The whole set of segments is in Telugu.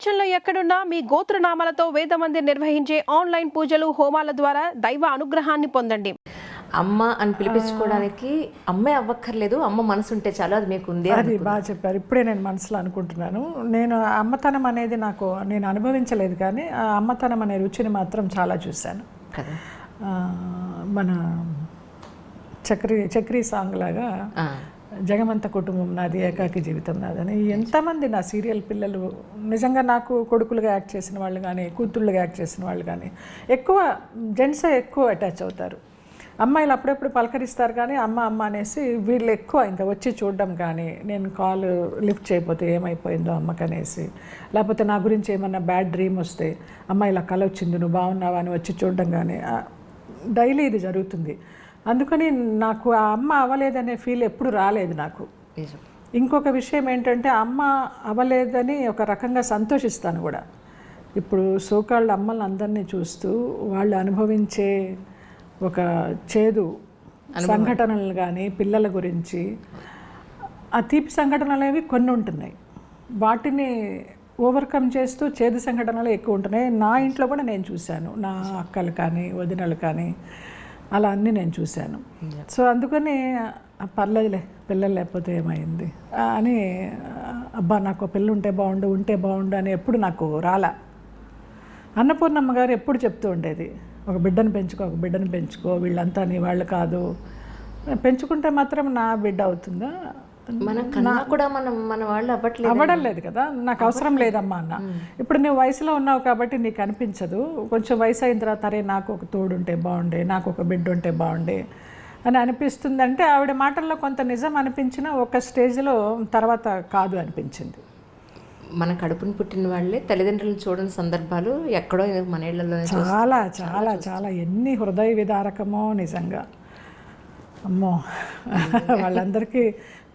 ప్రపంచంలో ఎక్కడున్నా మీ గోత్రనామాలతో వేదమందిర్ నిర్వహించే ఆన్లైన్ పూజలు హోమాల ద్వారా దైవ అనుగ్రహాన్ని పొందండి. అమ్మ అని పిలిపించుకోవడానికి అమ్మే అవ్వక్కర్లేదు, అమ్మ మనసు ఉంటే చాలు. అది మీకు ఉంది. అది బాగా చెప్పారు. ఇప్పుడే నేను మనసులో అనుకుంటున్నాను. నేను అమ్మతనం అనేది నేను అనుభవించలేదు, కానీ ఆ అమ్మతనం అనే రుచిని మాత్రం చాలా చూశాను కదా. మన చక్రీ సాంగ్ లాగా జగమంత కుటుంబం నాది, ఏకాకి జీవితం నాదని ఎంతమంది నా సీరియల్ పిల్లలు నిజంగా నాకు కొడుకులుగా యాక్ట్ చేసిన వాళ్ళు కానీ కూతుళ్ళుగా యాక్ట్ చేసిన వాళ్ళు కానీ ఎక్కువ జెంట్సే ఎక్కువ అటాచ్ అవుతారు. అమ్మాయిలు అప్పుడప్పుడు పలకరిస్తారు కానీ అమ్మ అమ్మ అనేసి వీళ్ళు ఎక్కువ ఇంకా వచ్చి చూడడం కానీ, నేను కాల్ లిఫ్ట్ చేయకపోతే ఏమైపోయిందో అమ్మకనేసి, లేకపోతే నా గురించి ఏమన్నా బ్యాడ్ డ్రీమ్ వస్తే అమ్మ ఇలా కల వచ్చింది నువ్వు బాగున్నావా అని వచ్చి చూడడం కానీ డైలీ ఇది జరుగుతుంది. అందుకని నాకు ఆ అమ్మ అవ్వలేదనే ఫీల్ ఎప్పుడు రాలేదు నాకు. ఇంకొక విషయం ఏంటంటే అమ్మ అవ్వలేదని ఒక రకంగా సంతోషిస్తాను కూడా. ఇప్పుడు సోకాళ్ళ అమ్మల్ని అందరినీ చూస్తూ వాళ్ళు అనుభవించే ఒక చేదు సంఘటనలు కానీ పిల్లల గురించి, ఆ తీపి సంఘటనలు అనేవి కొన్ని ఉంటున్నాయి, వాటిని ఓవర్కమ్ చేస్తూ చేదు సంఘటనలు ఎక్కువ ఉంటున్నాయి. నా ఇంట్లో కూడా నేను చూశాను, నా అక్కలు కానీ వదినలు కానీ అలా అన్నీ నేను చూశాను. సో అందుకని పర్లేదులే పిల్లలు లేకపోతే ఏమైంది అని, అబ్బా నాకు పిల్ల ఉంటే బాగుండు అని ఎప్పుడు నాకు రాలా. అన్నపూర్ణమ్మ గారు ఎప్పుడు చెప్తూ ఉండేది, ఒక బిడ్డను పెంచుకో, వీళ్ళంతా నీ వాళ్ళు కాదు, పెంచుకుంటే మాత్రం నా బిడ్డ అవుతుందా, మన కన్నా కూడా మన వాళ్ళు అవ్వడం లేదు కదా, నాకు అవసరం లేదమ్మా అన్న. ఇప్పుడు నువ్వు వయసులో ఉన్నావు కాబట్టి నీకు అనిపించదు, కొంచెం వయసు అయిన తర్వాత అరే నాకు ఒక తోడుంటే బాగుండే, నాకు ఒక బిడ్డ ఉంటే బాగుండే అని అనిపిస్తుంది. అంటే ఆవిడ మాటల్లో కొంత నిజం అనిపించినా ఒక స్టేజ్లో తర్వాత కాదు అనిపించింది. మన కడుపుని పుట్టిన వాళ్ళే తల్లిదండ్రులను చూడని సందర్భాలు ఎక్కడో మన ఇళ్లలో చాలా చాలా చాలా ఎన్ని హృదయ విదారకమో నిజంగా. అమ్మో వాళ్ళందరికీ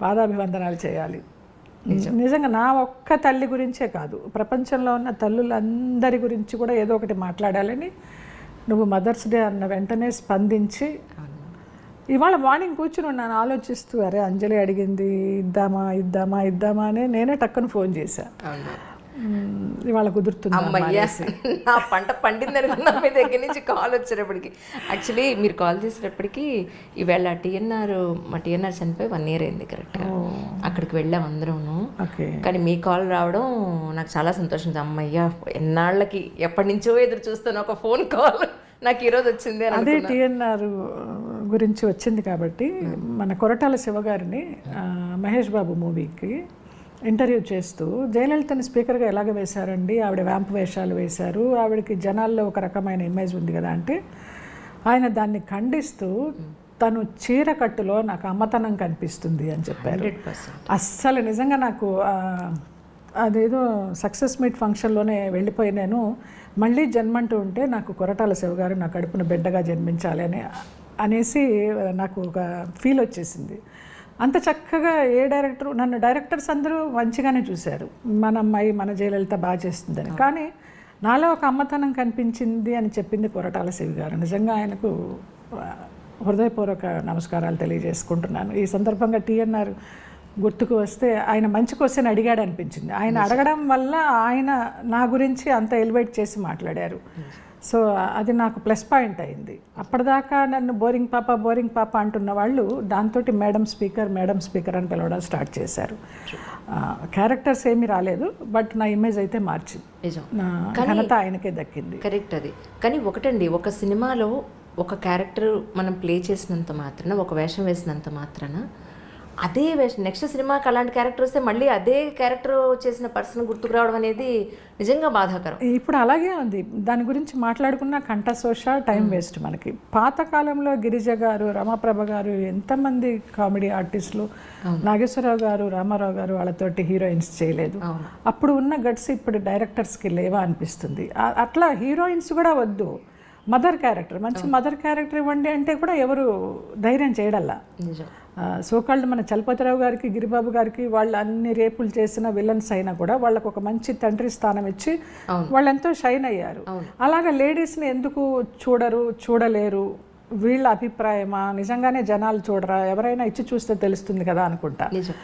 పాదాభివందనాలు చేయాలి. నిజంగా నా ఒక్క తల్లి గురించే కాదు, ప్రపంచంలో ఉన్న తల్లులందరి గురించి కూడా ఏదో ఒకటి మాట్లాడాలని నువ్వు మదర్స్ డే అన్న వెంటనే స్పందించి, ఇవాళ మార్నింగ్ కూర్చుని ఉన్నాను ఆలోచిస్తూ, అరే అంజలి అడిగింది ఇద్దామా అని నేనే టక్కుని ఫోన్ చేశాను. ఇవాళ కుదురుతుంది నా పంట పండింది అనుకున్నా మీ దగ్గర నుంచి కాల్ వచ్చేటప్పటికి. యాక్చువల్లీ మీరు కాల్ చేసేటప్పటికి ఈవేళ మా టీఎన్ఆర్ చనిపోయి 1 year అయింది కరెక్ట్గా. అక్కడికి వెళ్ళాం అందరూను. కానీ మీ కాల్ రావడం నాకు చాలా సంతోషం. అమ్మయ్య ఎన్నాళ్ళకి ఎప్పటి నుంచో ఎదురు చూస్తాను ఒక ఫోన్ కాల్ నాకు ఈరోజు వచ్చింది. అదే టీఎన్ఆర్ గురించి వచ్చింది కాబట్టి మన కొరటాల శివగారిని మహేష్ బాబు మూవీకి ఇంటర్వ్యూ చేస్తూ జయలలితని స్పీకర్గా ఎలాగ వేశారండి, ఆవిడ వ్యాంప్ వేషాలు వేశారు, ఆవిడకి జనాల్లో ఒక రకమైన ఇమేజ్ ఉంది కదా అంటే, ఆయన దాన్ని ఖండిస్తూ తను చీర కట్టులో నాకు అమ్మతనం కనిపిస్తుంది అని చెప్పారు. అస్సలు నిజంగా నాకు అదేదో సక్సెస్ మీట్ ఫంక్షన్లోనే వెళ్ళిపోయి నేను మళ్ళీ జన్మంటూ ఉంటే నాకు కొరటాల శివగారు నా కడుపున బిడ్డగా జన్మించాలి అనేసి నాకు ఒక ఫీల్ వచ్చేసింది. అంత చక్కగా నన్ను డైరెక్టర్స్ అందరూ మంచిగానే చూశారు, మన అమ్మాయి మన జయలలిత బాగా చేస్తుందని. కానీ నాలో ఒక అమ్మతనం కనిపించింది అని చెప్పింది కొరటాల శివ గారు. నిజంగా ఆయనకు హృదయపూర్వక నమస్కారాలు తెలియజేసుకుంటున్నాను. ఈ సందర్భంగా టీఎన్ఆర్ గుర్తుకు వస్తే ఆయన మంచి క్వశ్చన్ అడిగాడు అనిపించింది. ఆయన అడగడం వల్ల ఆయన నా గురించి అంత ఎలివేట్ చేసి మాట్లాడారు. సో అది నాకు ప్లస్ పాయింట్ అయింది. అప్పటిదాకా నన్ను బోరింగ్ పాప అంటున్న వాళ్ళు దాంతో మేడం స్పీకర్ అని పిలవడం స్టార్ట్ చేశారు. క్యారెక్టర్స్ ఏమీ రాలేదు, బట్ నా ఇమేజ్ అయితే మార్చింది, నా ఘనత ఆయనకే దక్కింది. కరెక్ట్ అది. కానీ ఒకటండి, ఒక సినిమాలో ఒక క్యారెక్టర్ మనం ప్లే చేసినంత మాత్రాన, ఒక వేషం వేసినంత మాత్రాన అదే వేషం నెక్స్ట్ సినిమాకి అలాంటి క్యారెక్టర్ వస్తే మళ్ళీ అదే క్యారెక్టర్ చేసిన పర్సన్ గుర్తుకు రావడం అనేది నిజంగా బాధాకరం. ఇప్పుడు అలాగే ఉంది. దాని గురించి మాట్లాడుకున్న కంఠశోష, టైం వేస్ట్ మనకి. పాతకాలంలో గిరిజ గారు, రమాప్రభ గారు, ఎంతమంది కామెడీ ఆర్టిస్టులు, నాగేశ్వరరావు గారు, రామారావు గారు వాళ్ళతోటి హీరోయిన్స్ చేయలేదు. అప్పుడు ఉన్న గట్స్ ఇప్పుడు డైరెక్టర్స్కి లేవా అనిపిస్తుంది. అట్లా హీరోయిన్స్ కూడా వద్దు, మదర్ క్యారెక్టర్, మంచి మదర్ క్యారెక్టర్ ఇవ్వండి అంటే కూడా ఎవరు ధైర్యం చేయడల్లా. సోకాళ్ళు మన చలపతిరావు గారికి, గిరిబాబు గారికి వాళ్ళు అన్ని రేపులు చేసిన విలన్స్ అయినా కూడా వాళ్ళకు ఒక మంచి తండ్రి స్థానం ఇచ్చి వాళ్ళు ఎంతో షైన్ అయ్యారు. అలాగా లేడీస్ని ఎందుకు చూడలేరు వీళ్ళ అభిప్రాయమా, నిజంగానే జనాలు చూడరా, ఎవరైనా ఇచ్చి చూస్తే తెలుస్తుంది కదా అనుకుంటా. నిజం.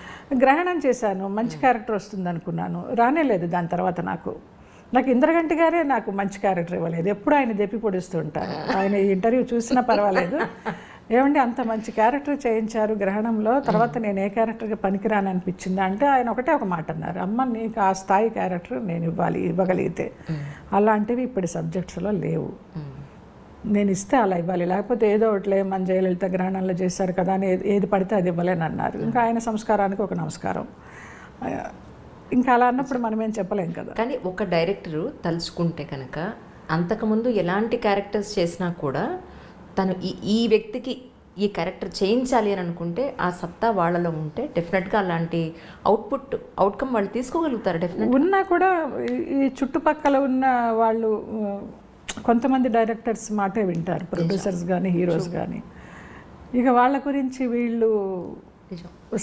గ్రహణం చేశాను, మంచి క్యారెక్టర్ వస్తుంది అనుకున్నాను, రానేలేదు. దాని తర్వాత నాకు ఇంద్రగంటి గారే నాకు మంచి క్యారెక్టర్ ఇవ్వలేదు. ఎప్పుడు ఆయన దెప్పి పొడుస్తూ ఉంటారు. ఆయన ఈ ఇంటర్వ్యూ చూసినా పర్వాలేదు, ఏమండి అంత మంచి క్యారెక్టర్ చేయించారు గ్రహణంలో, తర్వాత నేను ఏ క్యారెక్టర్కి పనికిరాని అనిపించింది అంటే ఆయన ఒక మాట అన్నారు, అమ్మ నీకు ఆ స్థాయి క్యారెక్టర్ నేను ఇవ్వగలిగితే, అలాంటివి ఇప్పుడు సబ్జెక్ట్స్లో లేవు, నేను ఇస్తే అలా ఇవ్వాలి, లేకపోతే ఏదో ఒకటిలే మన జయలలిత గ్రహణంలో చేశారు కదా అని ఏది పడితే అది ఇవ్వలేని అన్నారు. ఇంకా ఆయన సంస్కారానికి ఒక నమస్కారం. ఇంకా అలా అన్నప్పుడు మనం ఏం చెప్పలేం కదా. కానీ ఒక డైరెక్టరు తలుచుకుంటే కనుక అంతకుముందు ఎలాంటి క్యారెక్టర్స్ చేసినా కూడా తను ఈ వ్యక్తికి ఈ క్యారెక్టర్ చేయించాలి అని అనుకుంటే ఆ సత్తా వాళ్ళలో ఉంటే డెఫినెట్గా అలాంటి అవుట్కమ్ వాళ్ళు తీసుకోగలుగుతారు. డెఫినెట్ ఉన్నా కూడా ఈ చుట్టుపక్కల ఉన్న వాళ్ళు కొంతమంది డైరెక్టర్స్ మాటే వింటారు, ప్రొడ్యూసర్స్ కానీ హీరోస్ కానీ. ఇక వాళ్ళ గురించి వీళ్ళు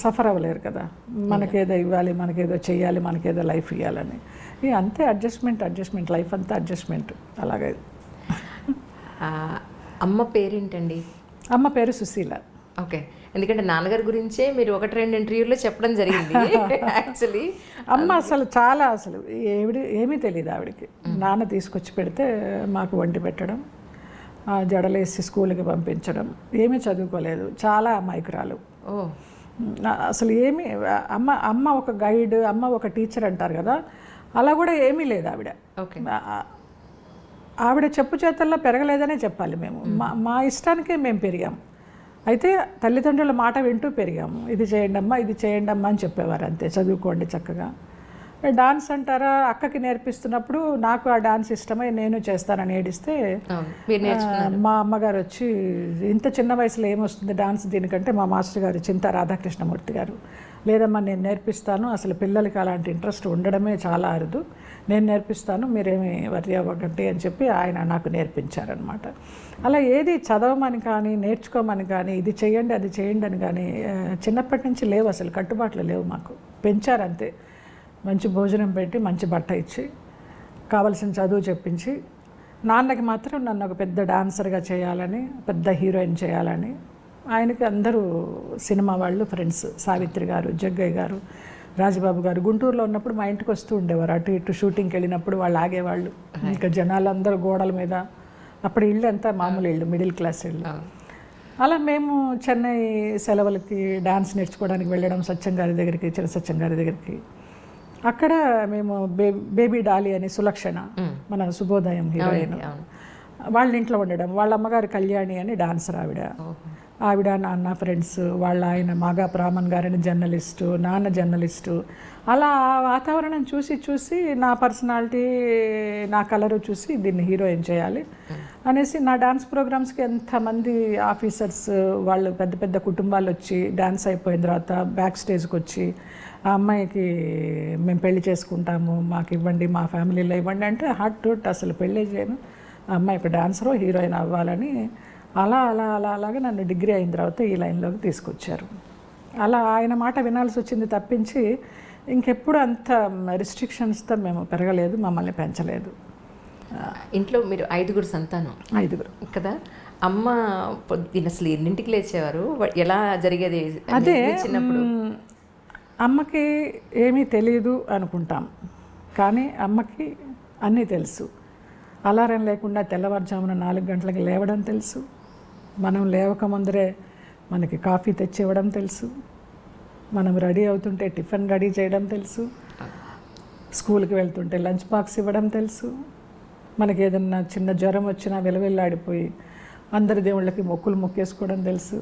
సఫర్ అవ్వలేరు కదా, మనకేదో ఇవ్వాలి, మనకేదో చెయ్యాలి, మనకేదో లైఫ్ ఇవ్వాలని. అంతే, అడ్జస్ట్మెంట్ లైఫ్ అంతా అడ్జస్ట్మెంట్. అలాగే. అమ్మ పేరేంటండి? అమ్మ పేరు సుశీల. ఓకే, ఎందుకంటే నాన్నగారి గురించే మీరు 1-2 ఇంటర్వ్యూలో చెప్పడం జరిగింది. యాక్చువల్లీ అమ్మ అసలు ఏమీ తెలియదు ఆవిడకి. నాన్న తీసుకొచ్చి పెడితే మాకు వండి పెట్టడం, జడలేసి స్కూల్కి పంపించడం, ఏమీ చదువుకోలేదు, చాలా అమాయకురాలు. అసలు ఏమీ అమ్మ ఒక గైడ్, అమ్మ ఒక టీచర్ అంటారు కదా, అలా కూడా ఏమీ లేదు ఆవిడ. ఆవిడ చెప్పు చేతల్లో పెరగలేదనే చెప్పాలి. మేము మా ఇష్టానికే మేము పెరిగాం. అయితే తల్లిదండ్రుల మాట వింటూ పెరిగాము. ఇది చేయండి అమ్మా అని చెప్పేవారు, అంతే, చదువుకోండి చక్కగా. డాన్స్ అంటారా, అక్కకి నేర్పిస్తున్నప్పుడు నాకు ఆ డాన్స్ ఇష్టమై నేను చేస్తానని ఏడిస్తే మా అమ్మగారు వచ్చి, ఇంత చిన్న వయసులో ఏమొస్తుంది డాన్స్ దీనికంటే, మా మాస్టర్ గారు చింతా రాధాకృష్ణమూర్తి గారు, లేదమ్మా నేను నేర్పిస్తాను, అసలు పిల్లలకి అలాంటి ఇంట్రెస్ట్ ఉండడమే చాలా అరుదు, నేను నేర్పిస్తాను, మీరేమి వర్రీ అవ్వకండి అని చెప్పి ఆయన నాకు నేర్పించారనమాట. అలా ఏది చదవమని కానీ నేర్చుకోమని కానీ, ఇది చేయండి అది చేయండి అని కానీ చిన్నప్పటి నుంచి లేవు, అసలు కట్టుబాట్లు లేవు మాకు. పెంచారంతే, మంచి భోజనం పెట్టి మంచి బట్ట ఇచ్చి కావలసిన చదువు చెప్పించి. నాన్నకి మాత్రం నన్ను ఒక పెద్ద డాన్సర్గా చేయాలని, పెద్ద హీరోయిన్ చేయాలని. ఆయనకి అందరూ సినిమా వాళ్ళు ఫ్రెండ్స్, సావిత్రి గారు, జగ్గయ్య గారు, రాజబాబు గారు. గుంటూరులో ఉన్నప్పుడు మా ఇంటికి వస్తూ ఉండేవారు, అటు ఇటు షూటింగ్కి వెళ్ళినప్పుడు వాళ్ళు ఆగేవాళ్ళు. ఇంకా జనాలందరూ గోడల మీద, అప్పుడు ఇల్లు అంతా మామూలు ఇల్లు, మిడిల్ క్లాస్ ఇల్లు. అలా మేము చెన్నై సెలవులకి డాన్స్ నేర్చుకోవడానికి వెళ్ళడం, సత్యం గారి దగ్గరికి, చిర సత్యం గారి దగ్గరికి. అక్కడ మేము బేబీ డాలి అని సులక్షణ, మన శుభోదయం హీరోయిన్, వాళ్ళ ఇంట్లో ఉండడం. వాళ్ళ అమ్మగారు కళ్యాణి అని డాన్సర్ ఆవిడ నాన్న ఫ్రెండ్స్, వాళ్ళ ఆయన మాగా ప్రామన్ గారని జర్నలిస్టు, నాన్న జర్నలిస్టు. అలా ఆ వాతావరణం చూసి నా పర్సనాలిటీ, నా కలరు చూసి దీన్ని హీరోయిన్ చేయాలి అనేసి నా డాన్స్ ప్రోగ్రామ్స్కి ఎంతమంది ఆఫీసర్స్ వాళ్ళు, పెద్ద పెద్ద కుటుంబాలు వచ్చి డాన్స్ అయిపోయిన తర్వాత బ్యాక్ స్టేజ్కి వచ్చి, ఆ అమ్మాయికి మేము పెళ్లి చేసుకుంటాము, మాకు ఇవ్వండి, మా ఫ్యామిలీలో ఇవ్వండి అంటే హార్ట్ అసలు పెళ్ళే చేయను, ఆ అమ్మాయి ఇప్పుడు డాన్సరో హీరోయిన్ అవ్వాలని అలాగా నన్ను డిగ్రీ అయిన తర్వాత ఈ లైన్లోకి తీసుకొచ్చారు. అలా ఆయన మాట వినాల్సి వచ్చింది తప్పించి ఇంకెప్పుడు అంత రిస్ట్రిక్షన్స్తో మేము పెరగలేదు, మమ్మల్ని పెంచలేదు. ఇంట్లో మీరు 5 సంతానం. 5 కదా. అమ్మ పొద్దున్న అసలు ఎన్నింటికి లేచేవారు, ఎలా జరిగేది అదే చిన్నప్పుడు? అమ్మకి ఏమీ తెలియదు అనుకుంటాం, కానీ అమ్మకి అన్నీ తెలుసు. అలారం లేకుండా తెల్లవారుజామున 4 గంటలకి లేవడం తెలుసు, మనం లేవక ముందరే మనకి కాఫీ తెచ్చి ఇవ్వడం తెలుసు, మనం రెడీ అవుతుంటే టిఫిన్ రెడీ చేయడం తెలుసు, స్కూల్కి వెళ్తుంటే లంచ్ బాక్స్ ఇవ్వడం తెలుసు, మనకి ఏదన్నా చిన్న జ్వరం వచ్చినా విలవిల్లాడిపోయి అందరి దేవుళ్ళకి మొక్కులు మొక్కేసుకోవడం తెలుసు.